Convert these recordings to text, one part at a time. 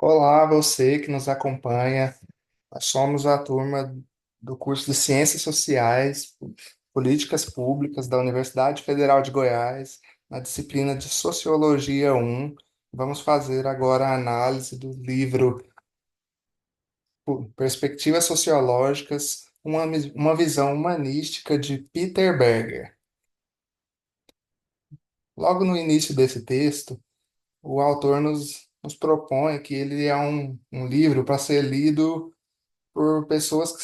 Olá, você que nos acompanha. Nós somos a turma do curso de Ciências Sociais, Políticas Públicas da Universidade Federal de Goiás, na disciplina de Sociologia 1. Vamos fazer agora a análise do livro Perspectivas Sociológicas, uma visão humanística de Peter Berger. Logo no início desse texto, o autor nos propõe que ele é um livro para ser lido por pessoas que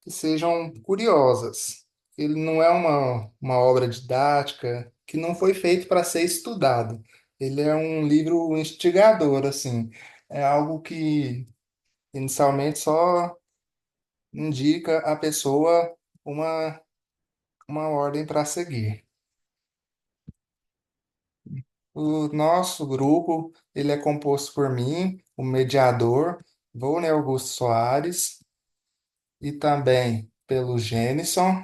sejam curiosas. Ele não é uma obra didática que não foi feito para ser estudado. Ele é um livro instigador, assim. É algo que inicialmente só indica à pessoa uma, uma ordem para seguir. O nosso grupo, ele é composto por mim, o mediador, Volney Augusto Soares, e também pelo Gênison.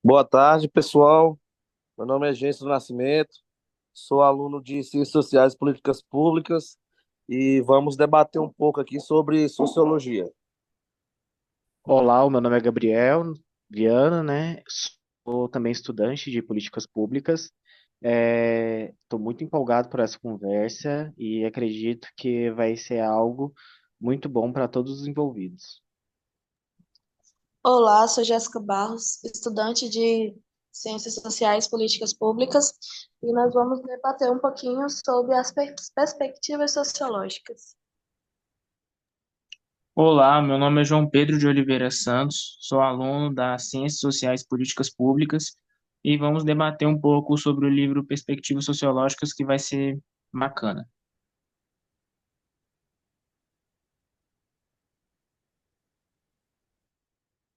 Boa tarde, pessoal. Meu nome é Gêncio do Nascimento, sou aluno de Ciências Sociais e Políticas Públicas e vamos debater um pouco aqui sobre sociologia. Olá, o meu nome é Gabriel Viana, né? Sou também estudante de políticas públicas. Estou muito empolgado por essa conversa e acredito que vai ser algo muito bom para todos os envolvidos. Olá, sou Jéssica Barros, estudante de Ciências Sociais e Políticas Públicas, e nós vamos debater um pouquinho sobre as perspectivas sociológicas. Olá, meu nome é João Pedro de Oliveira Santos, sou aluno das Ciências Sociais e Políticas Públicas e vamos debater um pouco sobre o livro Perspectivas Sociológicas, que vai ser bacana.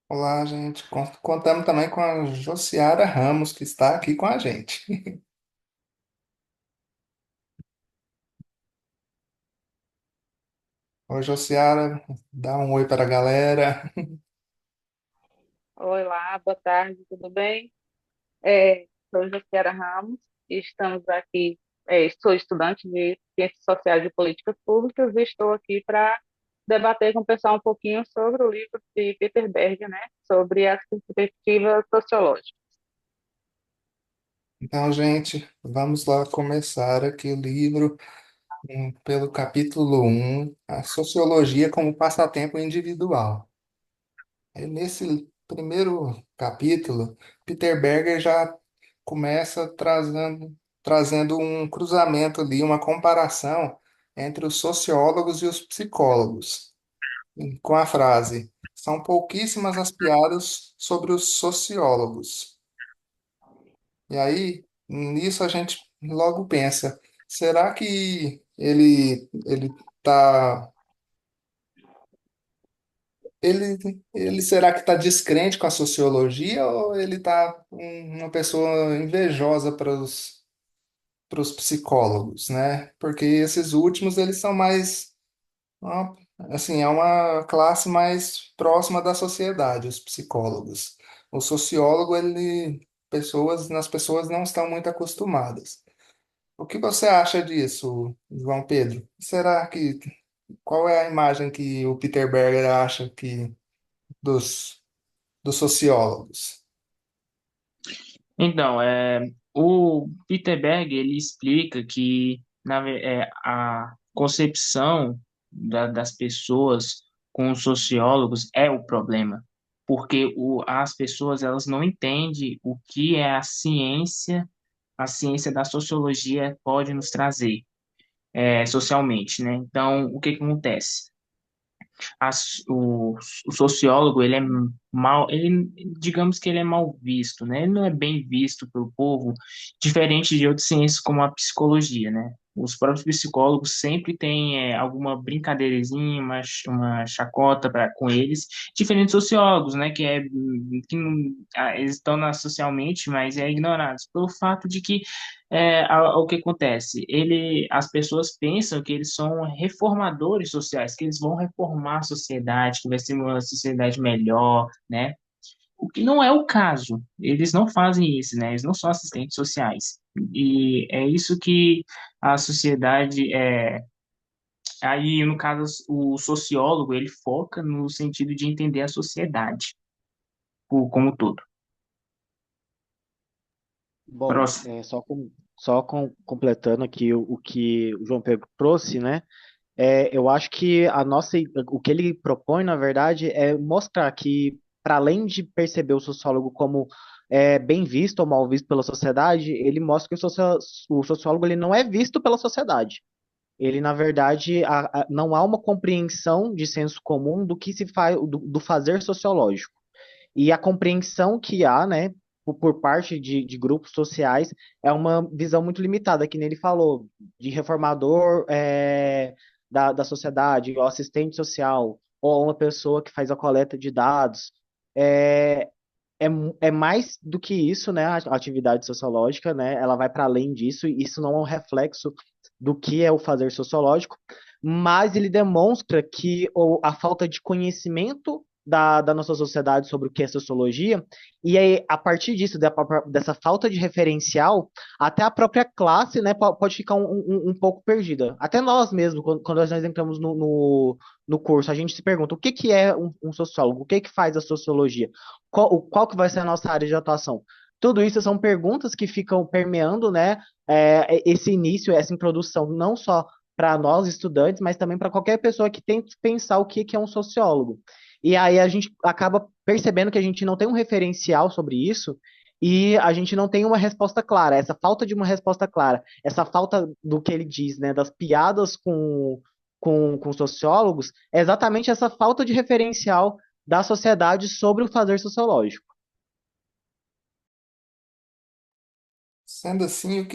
Olá, gente. Contamos também com a Josiara Ramos, que está aqui com a gente. Oi, Josiara, dá um oi para a galera. Oi lá, boa tarde, tudo bem? Sou Josiara Ramos e estamos aqui, sou estudante de Ciências Sociais e Políticas Públicas e estou aqui para debater com o pessoal um pouquinho sobre o livro de Peter Berger, né, sobre as perspectivas sociológicas. Então, gente, vamos lá começar aqui o livro, pelo capítulo 1, a Sociologia como Passatempo Individual. E nesse primeiro capítulo, Peter Berger já começa trazendo um cruzamento ali, uma comparação entre os sociólogos e os psicólogos, com a frase: são pouquíssimas as piadas sobre os sociólogos. E aí, nisso a gente logo pensa: será que ele tá ele será que está descrente com a sociologia ou ele está uma pessoa invejosa para os psicólogos, né? Porque esses últimos eles são mais, ó, assim, é uma classe mais próxima da sociedade, os psicólogos. O sociólogo, nas pessoas não estão muito acostumadas. O que você acha disso, João Pedro? Qual é a imagem que o Peter Berger acha que dos dos sociólogos? Então, o Peter Berger, ele explica que a concepção das pessoas com os sociólogos é o problema, porque as pessoas elas não entendem o que é a ciência da sociologia pode nos trazer socialmente, né? Então, o que que acontece? O sociólogo, ele é mal, ele, digamos que ele é mal visto, né? Ele não é bem visto pelo povo, diferente de outras ciências como a psicologia, né? Os próprios psicólogos sempre têm alguma brincadeirazinha, uma chacota com eles, diferente dos sociólogos, né? Eles estão socialmente, mas é ignorados pelo fato de que o que acontece? As pessoas pensam que eles são reformadores sociais, que eles vão reformar a sociedade, que vai ser uma sociedade melhor, né? o que não é o caso. Eles não fazem isso, né? Eles não são assistentes sociais. E é isso que a sociedade aí, no caso, o sociólogo, ele foca no sentido de entender a sociedade como um todo. Bom, Próximo. completando aqui o que o João Pedro trouxe, né? Eu acho que o que ele propõe, na verdade, é mostrar que, para além de perceber o sociólogo como bem visto ou mal visto pela sociedade, ele mostra que o sociólogo ele não é visto pela sociedade. Ele, na verdade, não há uma compreensão de senso comum do que se faz, do fazer sociológico. E a compreensão que há, né, por parte de grupos sociais, é uma visão muito limitada, que nem ele falou, de reformador da sociedade, o assistente social, ou uma pessoa que faz a coleta de dados. É, é, é mais do que isso, né, a atividade sociológica, né, ela vai para além disso, e isso não é um reflexo do que é o fazer sociológico, mas ele demonstra que a falta de conhecimento da nossa sociedade sobre o que é sociologia, e aí, a partir disso, dessa falta de referencial, até a própria classe, né, pode ficar um pouco perdida. Até nós mesmos, quando nós entramos no curso, a gente se pergunta o que que é um sociólogo, o que que faz a sociologia, qual que vai ser a nossa área de atuação. Tudo isso são perguntas que ficam permeando, né, esse início, essa introdução, não só para nós estudantes, mas também para qualquer pessoa que tente pensar o que que é um sociólogo. E aí a gente acaba percebendo que a gente não tem um referencial sobre isso e a gente não tem uma resposta clara. Essa falta de uma resposta clara, essa falta do que ele diz, né, das piadas com sociólogos, é exatamente essa falta de referencial da sociedade sobre o fazer sociológico. Sendo assim,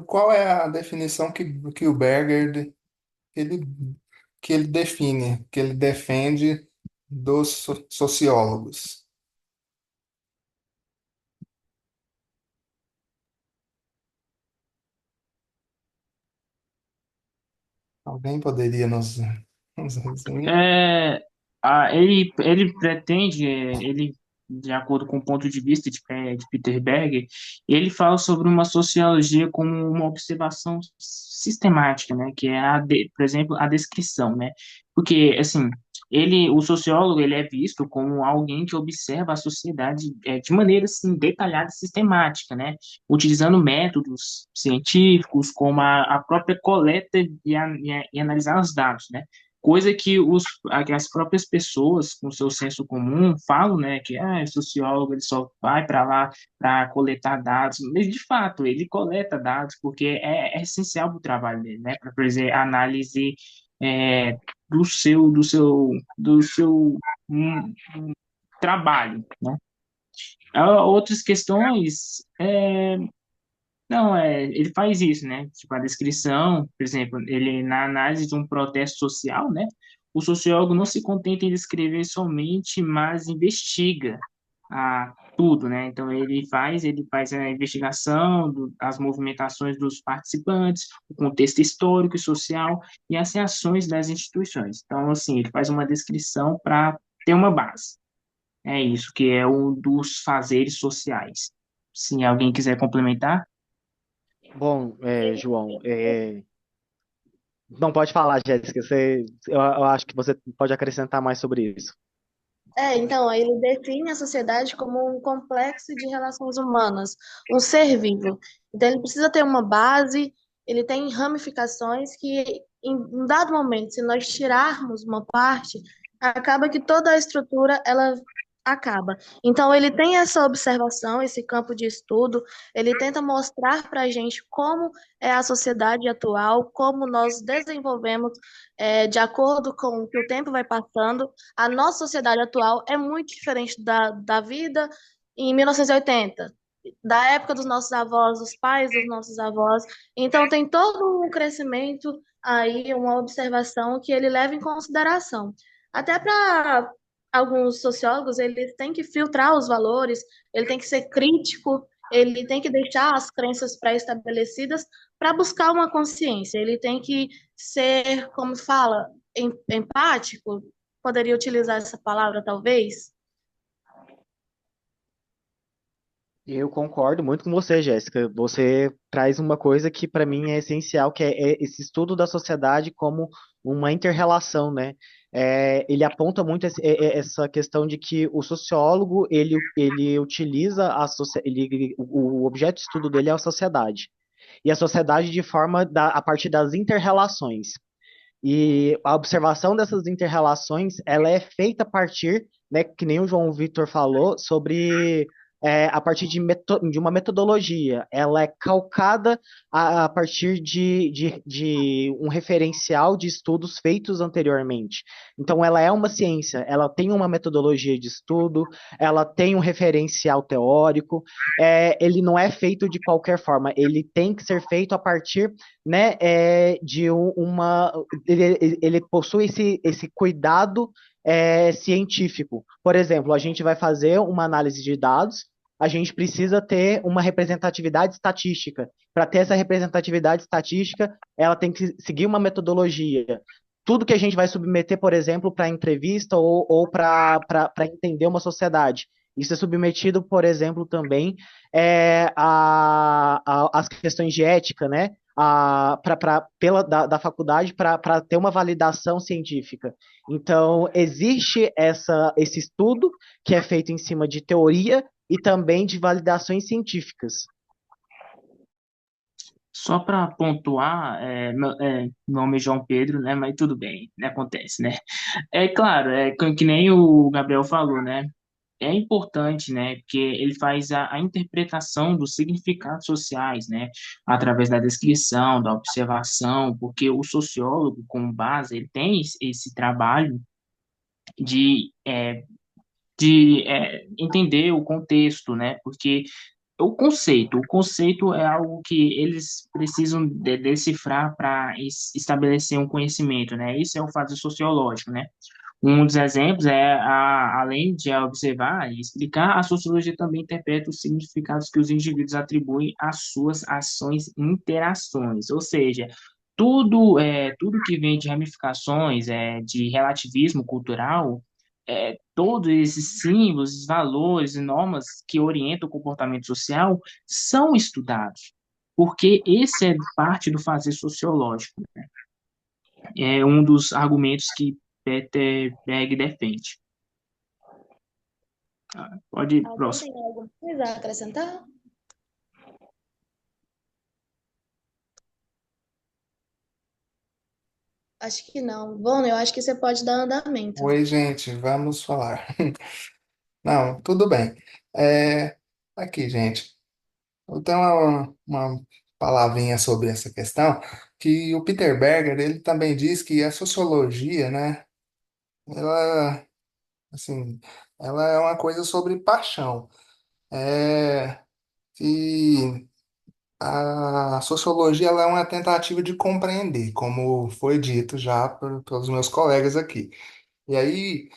qual é a definição que o Berger ele, que ele define, que ele defende dos sociólogos? Alguém poderia nos resumir? Ele pretende, ele, de acordo com o ponto de vista de Peter Berger, ele fala sobre uma sociologia como uma observação sistemática, né, que é, por exemplo, a descrição, né, porque, assim, o sociólogo, ele é visto como alguém que observa a sociedade de maneira, assim, detalhada e sistemática, né, utilizando métodos científicos, como a própria coleta e analisar os dados, né, coisa que as próprias pessoas, com seu senso comum, falam, né, que o sociólogo ele só vai para lá para coletar dados, mas de fato ele coleta dados porque é essencial para o trabalho dele, né, para fazer análise é, do seu hum, trabalho, né. Outras questões não, ele faz isso, né? Tipo, a descrição, por exemplo, ele na análise de um protesto social, né? O sociólogo não se contenta em descrever somente, mas investiga tudo, né? Então ele faz a investigação das movimentações dos participantes, o contexto histórico e social e as reações das instituições. Então, assim, ele faz uma descrição para ter uma base. É isso que é um dos fazeres sociais. Se alguém quiser complementar. Bom, João, não pode falar, Jéssica. Eu acho que você pode acrescentar mais sobre isso. Então, ele define a sociedade como um complexo de relações humanas, um ser vivo. Então, ele precisa ter uma base, ele tem ramificações que, em um dado momento, se nós tirarmos uma parte, acaba que toda a estrutura, ela acaba. Então, ele tem essa observação, esse campo de estudo, ele tenta mostrar para a gente como é a sociedade atual, como nós desenvolvemos, de acordo com o que o tempo vai passando, a nossa sociedade atual é muito diferente da vida em 1980, da época dos nossos avós, dos pais dos nossos avós. Então, tem todo um crescimento aí, uma observação que ele leva em consideração. Até para alguns sociólogos, eles têm que filtrar os valores, ele tem que ser crítico, ele tem que deixar as crenças pré-estabelecidas para buscar uma consciência. Ele tem que ser, como fala, empático, poderia utilizar essa palavra, talvez? Eu concordo muito com você, Jéssica. Você traz uma coisa que para mim é essencial, que é esse estudo da sociedade como uma inter-relação, né? Ele aponta muito essa questão de que o sociólogo ele utiliza o objeto de estudo dele é a sociedade e a sociedade de a partir das inter-relações. E a observação dessas inter-relações, ela é feita a partir, né, que nem o João Vitor falou, sobre a partir de uma metodologia. Ela é calcada a partir de um referencial de estudos feitos anteriormente. Então, ela é uma ciência, ela tem uma metodologia de estudo, ela tem um referencial teórico, ele não é feito de qualquer forma, ele tem que ser feito a partir, né, de uma ele possui esse cuidado científico. Por exemplo, a gente vai fazer uma análise de dados, a gente precisa ter uma representatividade estatística. Para ter essa representatividade estatística, ela tem que seguir uma metodologia. Tudo que a gente vai submeter, por exemplo, para entrevista ou para entender uma sociedade. Isso é submetido, por exemplo, também às questões de ética, né? Da faculdade para ter uma validação científica. Então, existe esse estudo que é feito em cima de teoria e também de validações científicas. Só para pontuar, meu nome é João Pedro, né? Mas tudo bem, né, acontece, né? É claro, que nem o Gabriel falou, né? É importante, né? Porque ele faz a interpretação dos significados sociais, né? Através da descrição, da observação, porque o sociólogo, como base, ele tem esse trabalho de, é, de entender o contexto, né? Porque o conceito é algo que eles precisam decifrar para estabelecer um conhecimento, né? Isso é o fato sociológico, né? Um dos exemplos além de observar e explicar, a sociologia também interpreta os significados que os indivíduos atribuem às suas ações e interações, ou seja, tudo que vem de ramificações, de relativismo cultural, todos esses símbolos, valores e normas que orientam o comportamento social são estudados, porque esse é parte do fazer sociológico. É um dos argumentos que Peter Berg defende. Pode ir, Alguém próximo. tem alguma coisa a acrescentar? Acho que não. Bom, eu acho que você pode dar andamento. Oi, gente, vamos falar. Não, tudo bem. É, aqui, gente, eu tenho uma palavrinha sobre essa questão, que o Peter Berger, ele também diz que a sociologia, né, ela, assim, ela é uma coisa sobre paixão. É, e a sociologia, ela é uma tentativa de compreender, como foi dito já pelos meus colegas aqui. E aí,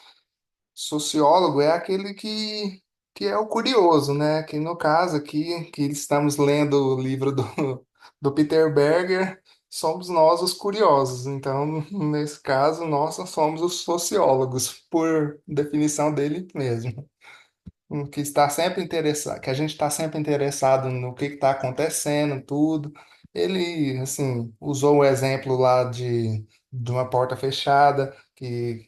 sociólogo é aquele que é o curioso, né? Que no caso aqui, que estamos lendo o livro do Peter Berger, somos nós os curiosos. Então, nesse caso, nós somos os sociólogos, por definição dele mesmo. Que está sempre interessado, que a gente está sempre interessado no que está acontecendo, tudo. Ele, assim, usou o exemplo lá de uma porta fechada, que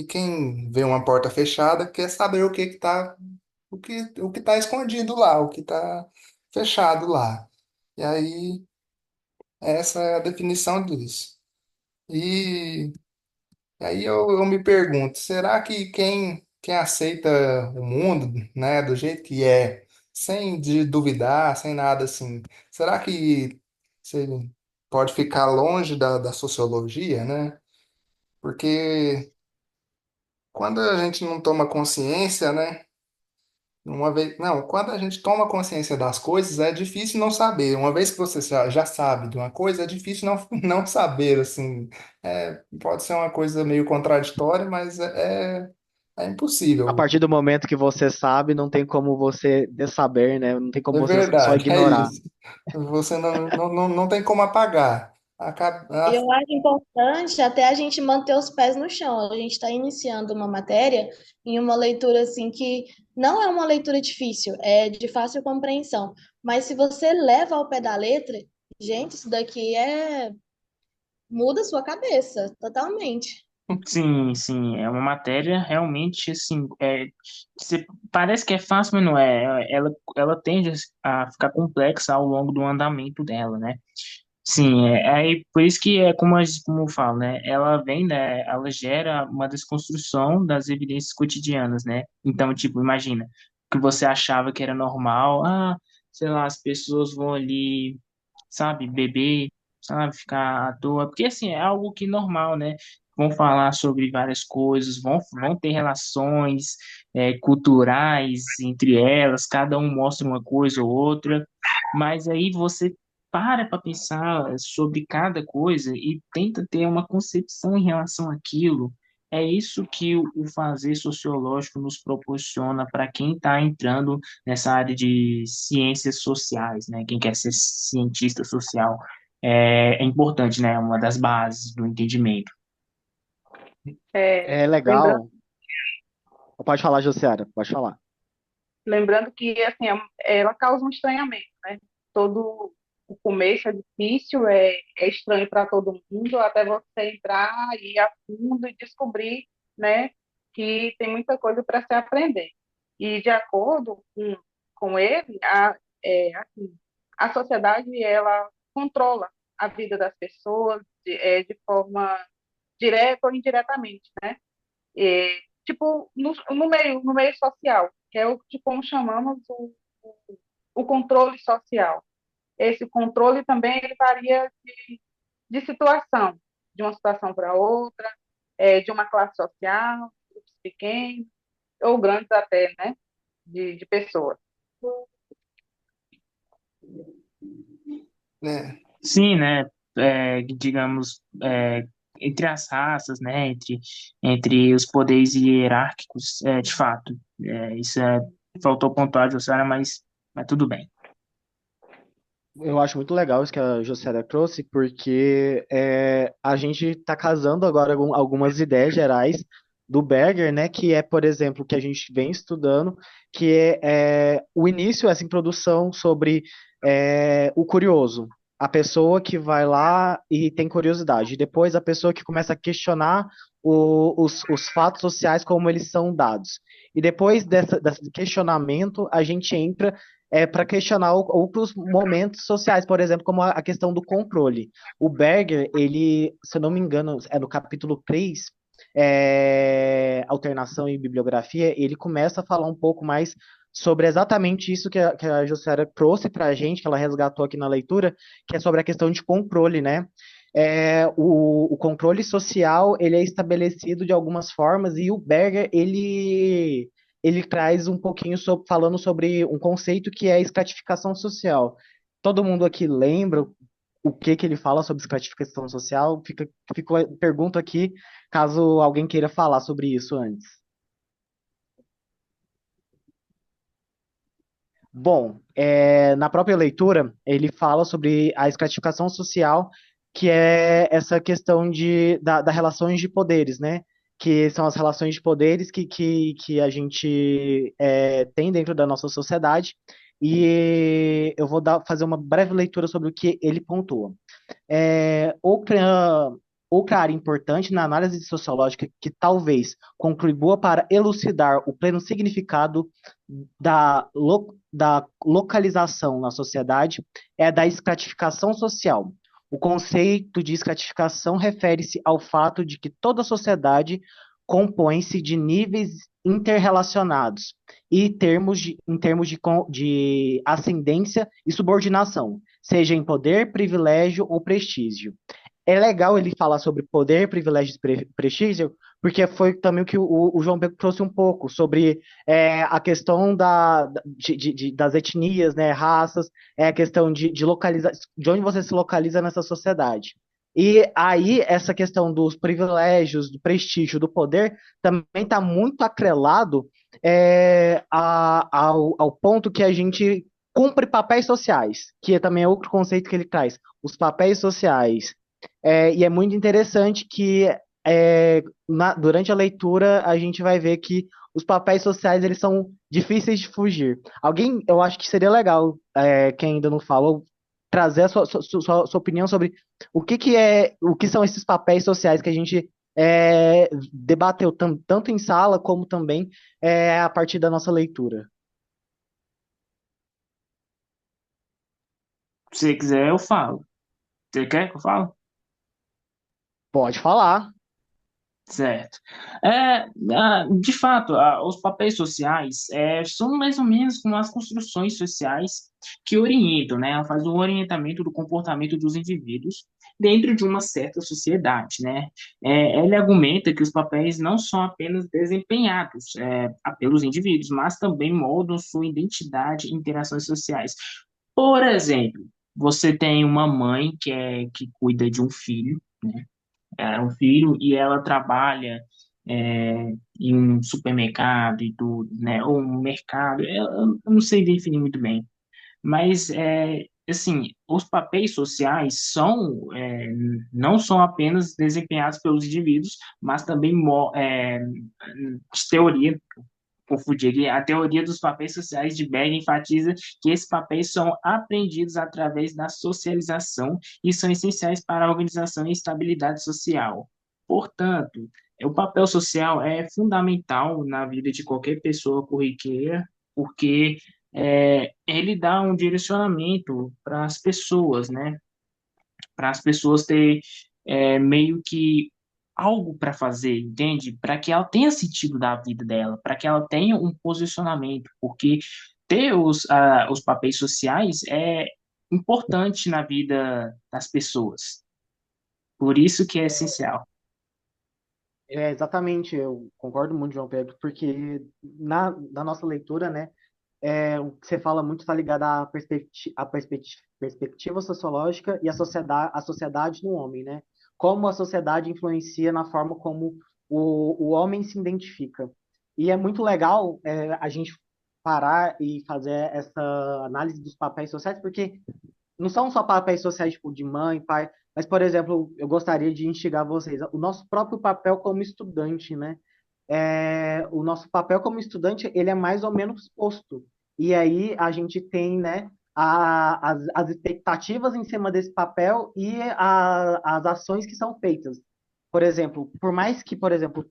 quem vê uma porta fechada quer saber o que está o que tá escondido lá, o que está fechado lá. E aí, essa é a definição disso. E aí eu me pergunto, será que quem aceita o mundo, né, do jeito que é, sem de duvidar, sem nada assim, será que você pode ficar longe da sociologia, né? Porque quando a gente não toma consciência, né? Uma vez, não, quando a gente toma consciência das coisas, é difícil não saber. Uma vez que você já sabe de uma coisa, é difícil não, não saber, assim. Pode ser uma coisa meio contraditória, mas é A impossível. partir do momento que você sabe, não tem como você saber, né? Não tem como É você só verdade, é ignorar. isso. Você não tem como apagar. Acaba, Eu acho importante até a gente manter os pés no chão. A gente está iniciando uma matéria em uma leitura assim que não é uma leitura difícil, é de fácil compreensão. Mas se você leva ao pé da letra, gente, isso daqui muda a sua cabeça totalmente. Sim, sim, é uma matéria realmente assim, parece que é fácil, mas não é. Ela tende a ficar complexa ao longo do andamento dela, né? Sim, aí por isso que é como eu falo, né? Ela vem, né? Ela gera uma desconstrução das evidências cotidianas, né? Então, tipo, imagina que você achava que era normal, sei lá, as pessoas vão ali, sabe, beber, sabe, ficar à toa, porque assim, é algo que normal, né? Vão falar sobre várias coisas, vão ter relações culturais entre elas, cada um mostra uma coisa ou outra, mas aí você para pensar sobre cada coisa e tenta ter uma concepção em relação àquilo. É isso que o fazer sociológico nos proporciona para quem está entrando nessa área de ciências sociais, né? Quem quer ser cientista social é importante, né? É uma das bases do entendimento. É, É lembrando, legal. Pode falar, Josiara, pode falar. lembrando que assim, ela causa um estranhamento, né? Todo o começo é difícil, é estranho para todo mundo, até você entrar e ir a fundo e descobrir, né, que tem muita coisa para se aprender. E de acordo com ele, assim, a sociedade ela controla a vida das pessoas de forma direta ou indiretamente, né? Tipo, no meio social, que é o que como chamamos o controle social. Esse controle também ele varia de situação, de uma situação para outra, de uma classe social, grupos pequenos ou grandes até, né, de pessoas. né? Sim, né? Digamos, entre as raças, né? Entre os poderes hierárquicos, de fato. Isso faltou pontuar, Jussara, mas tudo bem. Eu acho muito legal isso que a Josiara trouxe, porque a gente está casando agora algumas ideias gerais do Berger, né? Que é, por exemplo, que a gente vem estudando, que é o início, essa introdução sobre o curioso. A pessoa que vai lá e tem curiosidade. E depois a pessoa que começa a questionar os fatos sociais como eles são dados. E depois desse questionamento, a gente entra para questionar outros momentos sociais, por exemplo, como a questão do controle. O Berger, ele, se eu não me engano, é no capítulo 3, Alternação e Bibliografia, ele começa a falar um pouco mais sobre exatamente isso que a Jussara trouxe para a gente, que ela resgatou aqui na leitura, que é sobre a questão de controle, né? O controle social ele é estabelecido de algumas formas e o Berger ele traz um pouquinho falando sobre um conceito que é a estratificação social. Todo mundo aqui lembra o que ele fala sobre estratificação social? Pergunto aqui, caso alguém queira falar sobre isso antes. Bom, na própria leitura, ele fala sobre a estratificação social, que é essa questão da relações de poderes, né? Que são as relações de poderes que a gente tem dentro da nossa sociedade. E eu vou fazer uma breve leitura sobre o que ele pontua. Outra área importante na análise sociológica que talvez contribua para elucidar o pleno significado da localização na sociedade é a da estratificação social. O conceito de estratificação refere-se ao fato de que toda sociedade compõe-se de níveis interrelacionados e em termos de ascendência e subordinação, seja em poder, privilégio ou prestígio. É legal ele falar sobre poder, privilégio e prestígio, porque foi também o que o João Pedro trouxe um pouco sobre a questão das etnias, né, raças, a questão de onde você se localiza nessa sociedade. E aí, essa questão dos privilégios, do prestígio, do poder, também está muito atrelado ao ponto que a gente cumpre papéis sociais, que também é outro conceito que ele traz. Os papéis sociais. E é muito interessante que durante a leitura a gente vai ver que os papéis sociais eles são difíceis de fugir. Alguém, eu acho que seria legal, quem ainda não falou, trazer a sua opinião sobre o que são esses papéis sociais que a gente debateu tanto em sala como também a partir da nossa leitura. Se você quiser, eu falo. Você quer que eu fale? Pode falar. Certo. De fato, os papéis sociais são mais ou menos como as construções sociais que orientam, né? Faz o orientamento do comportamento dos indivíduos dentro de uma certa sociedade, né? Ele argumenta que os papéis não são apenas desempenhados pelos indivíduos, mas também moldam sua identidade e interações sociais. Por exemplo, você tem uma mãe que cuida de um filho, né? Um filho e ela trabalha em um supermercado e tudo, né? Ou um mercado, eu não sei definir muito bem, mas assim, os papéis sociais não são apenas desempenhados pelos indivíduos, mas também teoria confundir aqui, a teoria dos papéis sociais de Berg enfatiza que esses papéis são aprendidos através da socialização e são essenciais para a organização e estabilidade social. Portanto, o papel social é fundamental na vida de qualquer pessoa corriqueira, porque ele dá um direcionamento para as pessoas, né? Para as pessoas ter meio que algo para fazer, entende? Para que ela tenha sentido da vida dela, para que ela tenha um posicionamento, porque ter os papéis sociais é importante na vida das pessoas. Por isso que é essencial. Exatamente, eu concordo muito, João Pedro, porque na nossa leitura, né, o que você fala muito está ligado perspectiva sociológica e a sociedade no homem, né? Como a sociedade influencia na forma como o homem se identifica. E é muito legal a gente parar e fazer essa análise dos papéis sociais, porque não são só papéis sociais tipo de mãe, pai, mas, por exemplo, eu gostaria de instigar vocês, o nosso próprio papel como estudante, né? O nosso papel como estudante, ele é mais ou menos posto. E aí a gente tem, né, as expectativas em cima desse papel e as ações que são feitas. Por exemplo, por mais que, por exemplo,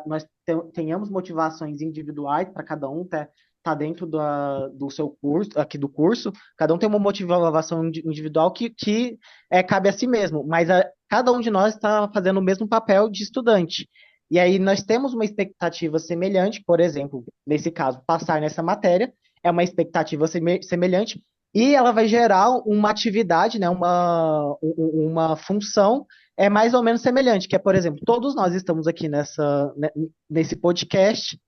nós tenhamos motivações individuais para cada um, tá dentro do seu curso, aqui do curso, cada um tem uma motivação individual que cabe a si mesmo, mas cada um de nós está fazendo o mesmo papel de estudante. E aí nós temos uma expectativa semelhante, por exemplo, nesse caso, passar nessa matéria é uma expectativa semelhante e ela vai gerar uma atividade, né, uma função mais ou menos semelhante, que é, por exemplo, todos nós estamos aqui nesse podcast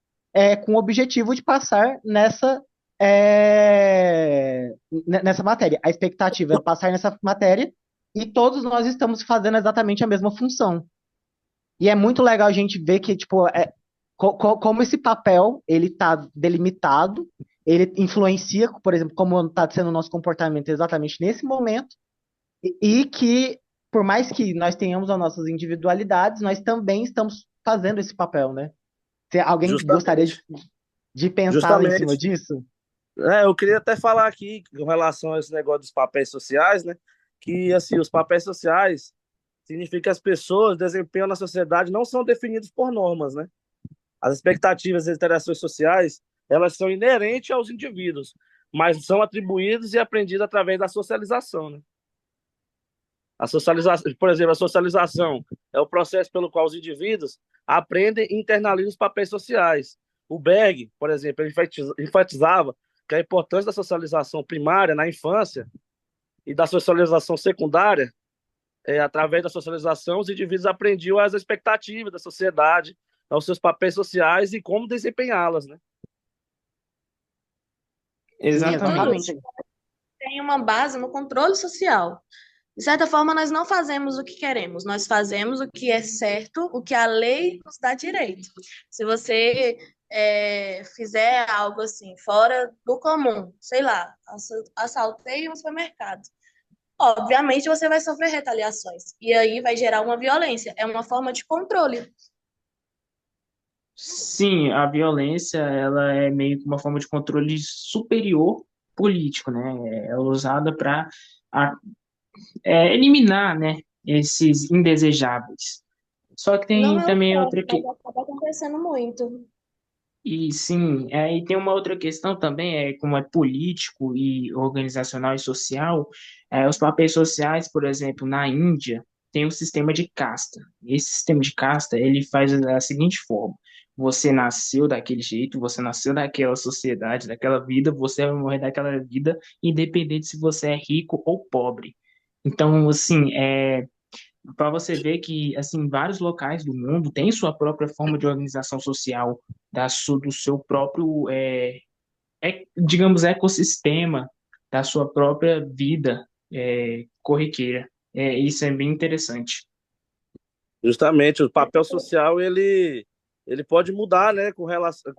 com o objetivo de passar nessa matéria. A expectativa é passar nessa matéria e todos nós estamos fazendo exatamente a mesma função. E é muito legal a gente ver que, tipo, como esse papel, ele está delimitado, ele influencia, por exemplo, como está sendo o nosso comportamento exatamente nesse momento, e que, por mais que nós tenhamos as nossas individualidades, nós também estamos fazendo esse papel, né? Se alguém gostaria Justamente, de pensar em cima justamente. disso? Eu queria até falar aqui com relação a esse negócio dos papéis sociais, né? Que assim, os papéis sociais significa que as pessoas desempenham na sociedade não são definidos por normas, né? As expectativas e as interações sociais, elas são inerentes aos indivíduos, mas são atribuídas e aprendidas através da socialização, né? A socialização, por exemplo, a socialização é o processo pelo qual os indivíduos aprendem e internalizam os papéis sociais. O Berg, por exemplo, ele enfatizava que a importância da socialização primária na infância e da socialização secundária, através da socialização, os indivíduos aprendiam as expectativas da sociedade, aos seus papéis sociais e como desempenhá-las, né? Sim, Tudo isso Exatamente. exatamente. tem uma base no controle social. De certa forma, nós não fazemos o que queremos, nós fazemos o que é certo, o que a lei nos dá direito. Se você fizer algo assim, fora do comum, sei lá, assaltei um supermercado. obviamente você vai sofrer retaliações. E aí vai gerar uma violência. É uma forma de controle. Sim, a violência, ela é meio que uma forma de controle superior político, né? Ela é usada para eliminar, né, esses indesejáveis. Só que Não tem é o também certo, outra mas que acaba acontecendo muito. e sim, e tem uma outra questão também, como é político e organizacional e social, os papéis sociais, por exemplo, na Índia, tem um sistema de casta. Esse sistema de casta, ele faz da seguinte forma: você nasceu daquele jeito, você nasceu daquela sociedade, daquela vida, você vai morrer daquela vida, independente se você é rico ou pobre. Então, assim, para você ver que assim vários locais do mundo têm sua própria forma de organização social do seu próprio digamos ecossistema da sua própria vida corriqueira. Isso é bem interessante. Justamente, o papel social ele pode mudar, né, com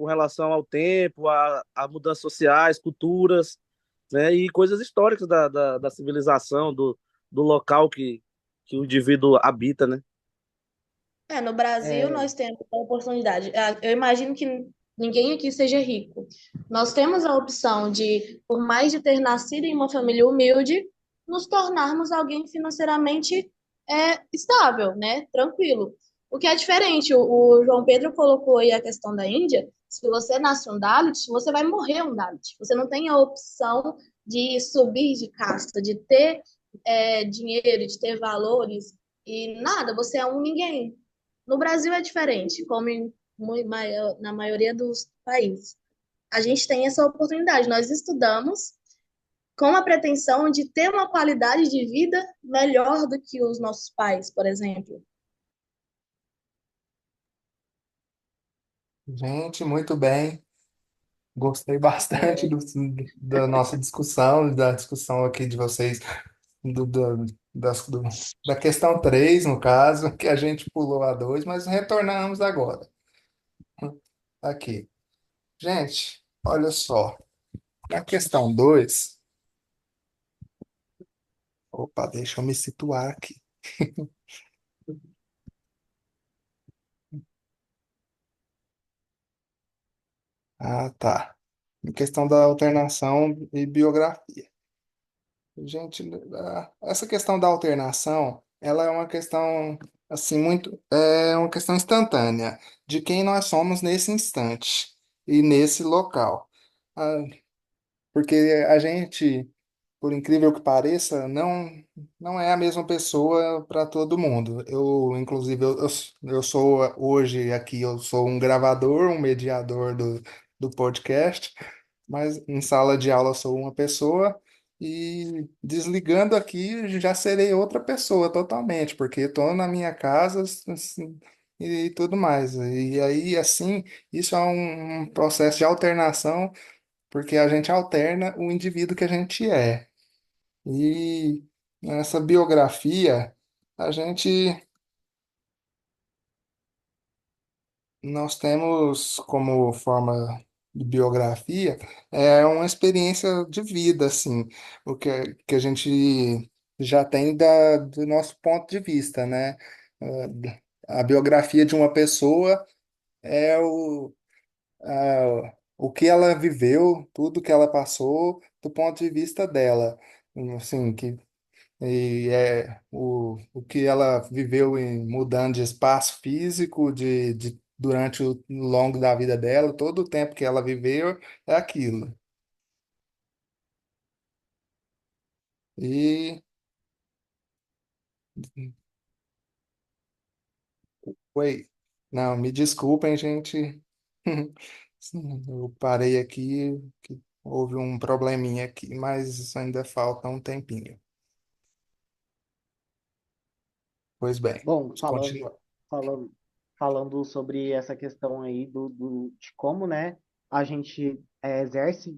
relação ao tempo, a mudanças sociais, culturas, né, e coisas históricas da civilização, do local que o indivíduo habita, né? No Brasil É, nós temos a oportunidade. Eu imagino que ninguém aqui seja rico. Nós temos a opção de, por mais de ter nascido em uma família humilde, nos tornarmos alguém financeiramente estável, né? Tranquilo. O que é diferente, o João Pedro colocou aí a questão da Índia. Se você nasce um Dalit, você vai morrer um Dalit. Você não tem a opção de subir de casta, de ter dinheiro, de ter valores e nada. Você é um ninguém. No Brasil é diferente, como na maioria dos países. A gente tem essa oportunidade. Nós estudamos com a pretensão de ter uma qualidade de vida melhor do que os nossos pais, por exemplo. Gente, muito bem. Gostei bastante é, da nossa discussão, da discussão aqui de vocês, do, do, das- do- da questão 3 no caso, que a gente pulou a 2 mas retornamos agora. Aqui. Gente, olha só. Na questão 2 opa, deixa eu me situar aqui. Ah, tá. Em questão da alternação e biografia. Gente, essa questão da alternação, ela é uma questão, assim, é uma questão instantânea de quem nós somos nesse instante e nesse local. Ah, porque a gente, por incrível que pareça, não é a mesma pessoa para todo mundo. Inclusive, eu sou hoje aqui, eu sou um gravador, um mediador do podcast, mas em sala de aula eu sou uma pessoa e desligando aqui já serei outra pessoa totalmente, porque estou na minha casa assim, e tudo mais. E aí, assim, isso é um processo de alternação, porque a gente alterna o indivíduo que a gente é. E nessa biografia, a gente nós temos como forma de biografia uma experiência de vida, assim, que a gente já tem do nosso ponto de vista, né? A biografia de uma pessoa é o que ela viveu, tudo que ela passou, do ponto de vista dela. Assim, o que ela viveu em mudando de espaço físico durante o longo da vida dela, todo o tempo que ela viveu é aquilo. E foi. Não, me desculpem, gente. Eu parei aqui, que houve um probleminha aqui, mas ainda falta um tempinho. Pois bem, bom, vamos continuar. falando, falando sobre essa questão aí de como, né, a gente exerce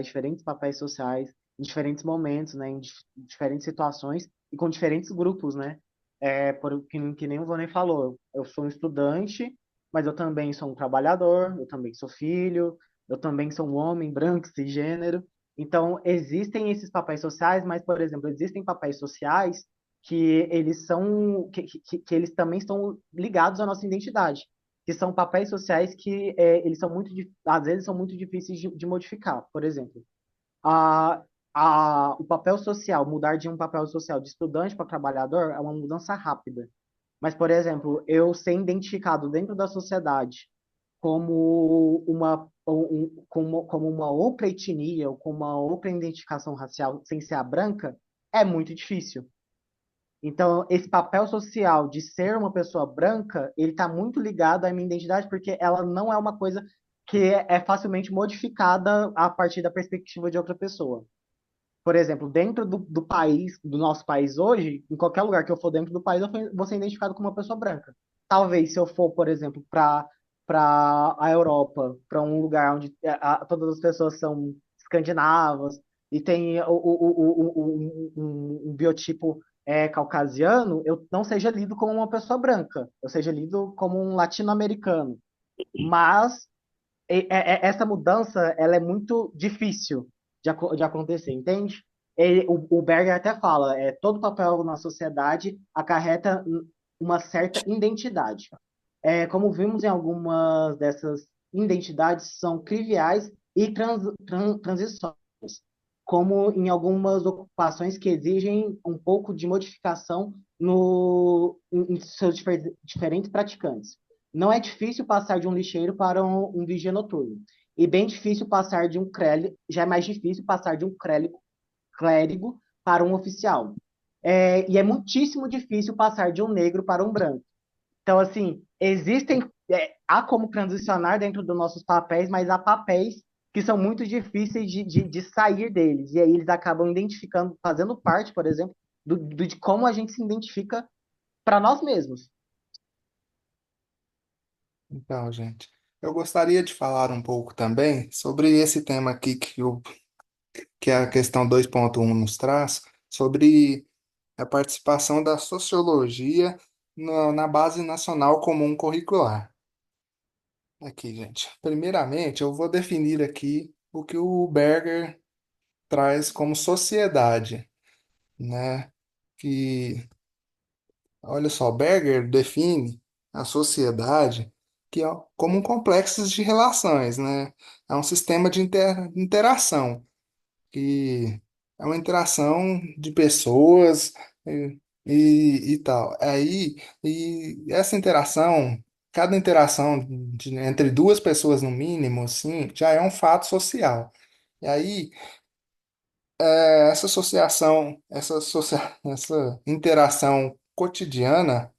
diferentes papéis sociais, em diferentes momentos, né, diferentes situações e com diferentes grupos, né? Que nem o Vonei falou, eu sou um estudante, mas eu também sou um trabalhador, eu também sou filho, eu também sou um homem branco, cisgênero. Então, existem esses papéis sociais, mas, por exemplo, existem papéis sociais que eles são que eles também estão ligados à nossa identidade, que são papéis sociais que eles são às vezes são muito difíceis de modificar. Por exemplo, a, o papel social, mudar de um papel social de estudante para trabalhador é uma mudança rápida. Mas, por exemplo, eu ser identificado dentro da sociedade como uma outra etnia ou como uma outra identificação racial sem ser a branca é muito difícil. Então, esse papel social de ser uma pessoa branca, ele está muito ligado à minha identidade, porque ela não é uma coisa que é facilmente modificada a partir da perspectiva de outra pessoa. Por exemplo, dentro do país, do nosso país hoje, em qualquer lugar que eu for dentro do país, vou ser identificado como uma pessoa branca. Talvez se eu for, por exemplo, para a Europa, para um lugar onde todas as pessoas são escandinavas e tem um biotipo caucasiano, eu não seja lido como uma pessoa branca, eu seja lido como um latino-americano. Mas essa mudança ela é muito difícil de acontecer, entende? O Berger até fala, todo papel na sociedade acarreta uma certa identidade. Como vimos em algumas dessas identidades são triviais e transições, como em algumas ocupações que exigem um pouco de modificação em seus diferentes praticantes. Não é difícil passar de um lixeiro para um vigia noturno. E bem difícil passar de um clérigo, já é mais difícil passar de um clérigo para um oficial. E é muitíssimo difícil passar de um negro para um branco. Então, assim, há como transicionar dentro dos nossos papéis, mas há papéis que são muito difíceis de sair deles. E aí eles acabam identificando, fazendo parte, por exemplo, de como a gente se identifica para nós mesmos. Então, gente, eu gostaria de falar um pouco também sobre esse tema aqui que a questão 2.1 nos traz, sobre a participação da sociologia na Base Nacional Comum Curricular. Aqui, gente. Primeiramente, eu vou definir aqui o que o Berger traz como sociedade, né? Que, olha só, Berger define a sociedade como um complexo de relações, né? É um sistema de interação que é uma interação de pessoas e tal. E essa interação, cada interação entre duas pessoas no mínimo, assim, já é um fato social. E aí, essa associação, essa interação cotidiana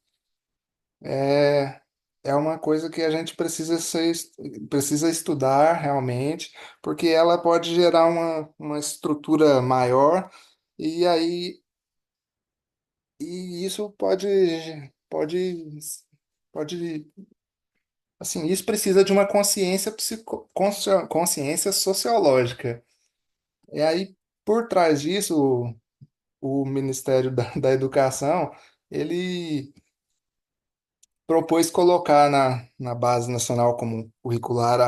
é, é uma coisa que a gente precisa estudar realmente, porque ela pode gerar uma estrutura maior e aí isso pode, assim, isso precisa de uma consciência sociológica. E aí, por trás disso, o Ministério da Educação, ele propôs colocar na Base Nacional como curricular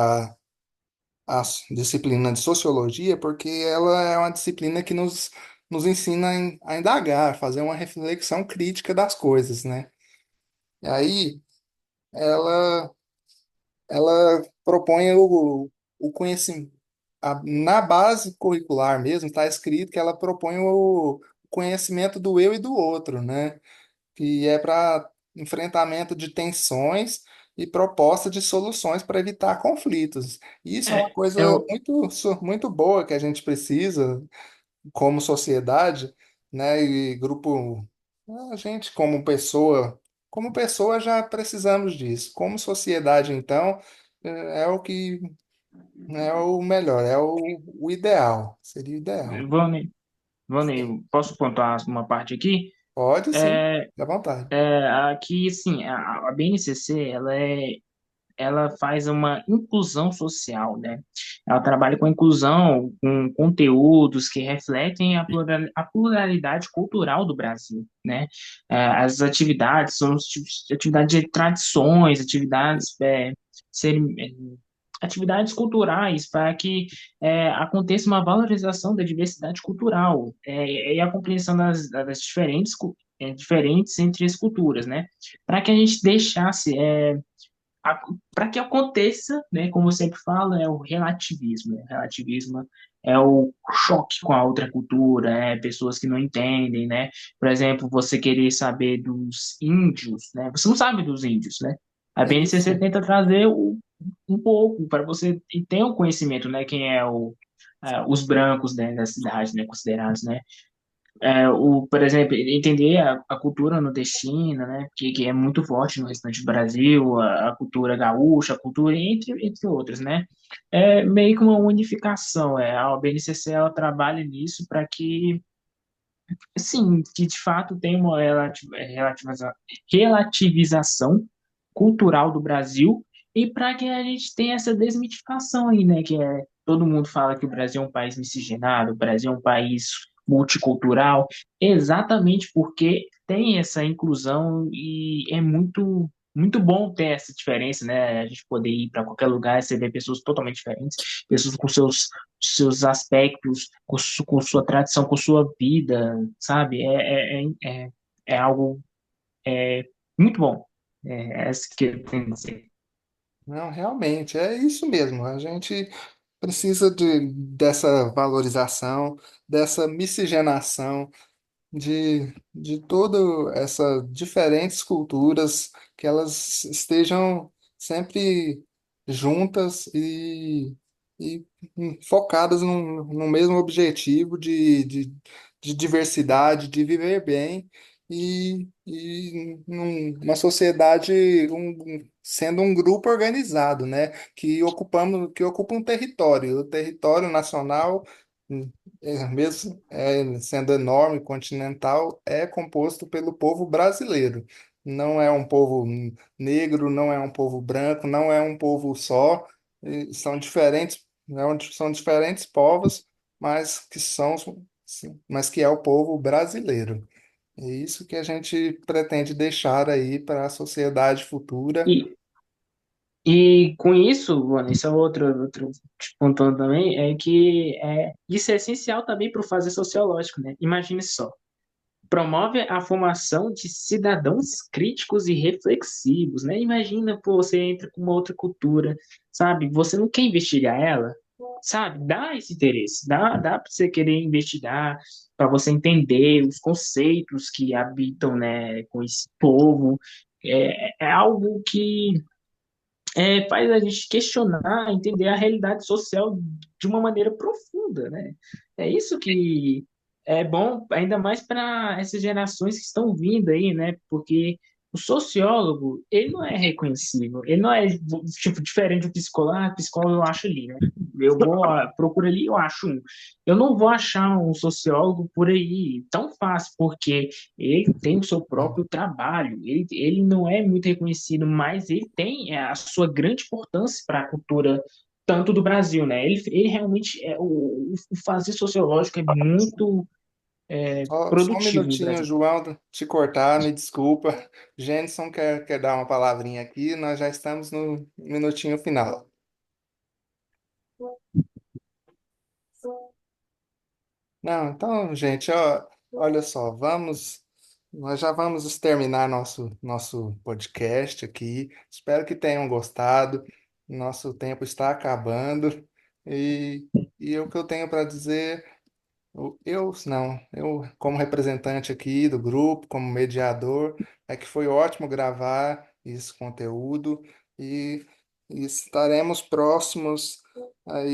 a disciplina de sociologia, porque ela é uma disciplina que nos ensina a indagar, fazer uma reflexão crítica das coisas, né? E aí ela, ela propõe o conhecimento. Na base curricular mesmo, está escrito que ela propõe o conhecimento do eu e do outro, né? Que é para enfrentamento de tensões e proposta de soluções para evitar conflitos. Isso é uma coisa Eu, muito boa que a gente precisa como sociedade, né? E grupo, a gente como pessoa já precisamos disso. Como sociedade, então, é o que é o melhor, é o ideal, seria o ideal. Vani, Vani, posso pontuar uma parte aqui? Pode sim, É, à vontade. aqui, sim, a BNCC, ela faz uma inclusão social, né? Ela trabalha com inclusão, com conteúdos que refletem a pluralidade cultural do Brasil, né? As atividades são os tipos de atividades de tradições, atividades atividades culturais para que aconteça uma valorização da diversidade cultural e a compreensão das diferentes entre as culturas, né? Para que a gente deixasse para que aconteça, né, como eu sempre falo, é o relativismo. Né? O relativismo é o choque com a outra cultura, pessoas que não entendem, né? Por exemplo, você querer saber dos índios, né? Você não sabe dos índios, né? A BNCC Isso. tenta trazer um pouco para você ter um conhecimento, né? Quem é os brancos, né, da cidade, né, considerados, né? Por exemplo, entender a cultura nordestina, né, que é muito forte no restante do Brasil, a cultura gaúcha, a cultura entre outras, né, é meio que uma unificação, a OBNCC ela trabalha nisso para que, sim, que de fato tem uma relativização cultural do Brasil e para que a gente tenha essa desmitificação aí, né, que todo mundo fala que o Brasil é um país miscigenado, o Brasil é um país multicultural, exatamente porque tem essa inclusão e é muito bom ter essa diferença, né? A gente poder ir para qualquer lugar e você ver pessoas totalmente diferentes, pessoas com seus aspectos, com sua tradição, com sua vida, sabe? É algo muito bom. É isso que eu tenho a dizer. Não, realmente, é isso mesmo. A gente precisa dessa valorização, dessa miscigenação, de todas essas diferentes culturas, que elas estejam sempre juntas e focadas no mesmo objetivo de diversidade, de viver bem e numa sociedade sendo um grupo organizado, né? Que ocupa um território, o território nacional. Mesmo sendo enorme, continental, é composto pelo povo brasileiro. Não é um povo negro, não é um povo branco, não é um povo só. São diferentes, são diferentes povos, mas que é o povo brasileiro. É isso que a gente pretende deixar aí para a sociedade futura. E, e com isso, Vanessa, outro ponto também, é que isso é essencial também para o fazer sociológico, né? Imagine só. Promove a formação de cidadãos críticos e reflexivos, né? Imagina, pô, você entra com uma outra cultura, sabe? Você não quer investigar ela, sabe? Dá esse interesse, dá para você querer investigar, para você entender os conceitos que habitam, né, com esse povo. É algo que faz a gente questionar, entender a realidade social de uma maneira profunda, né? É isso que é bom, ainda mais para essas gerações que estão vindo aí, né? Porque o sociólogo, ele não é reconhecível, ele não é tipo diferente do psicólogo. Ah, psicólogo eu acho ali, né? Eu vou, procuro ali, eu acho um. Eu não vou achar um sociólogo por aí tão fácil, porque ele tem o seu próprio trabalho, ele não é muito reconhecido, mas ele tem a sua grande importância para a cultura, tanto do Brasil, né? Ele realmente, o fazer sociológico é muito Só um produtivo no minutinho, Brasil. João, te cortar, me desculpa. Jenson quer dar uma palavrinha aqui, nós já estamos no minutinho final. Não, então, gente, ó, olha só, nós já vamos terminar nosso podcast aqui. Espero que tenham gostado. Nosso tempo está acabando e, e o que eu tenho para dizer, eu como representante aqui do grupo, como mediador, é que foi ótimo gravar esse conteúdo e, e estaremos próximos aí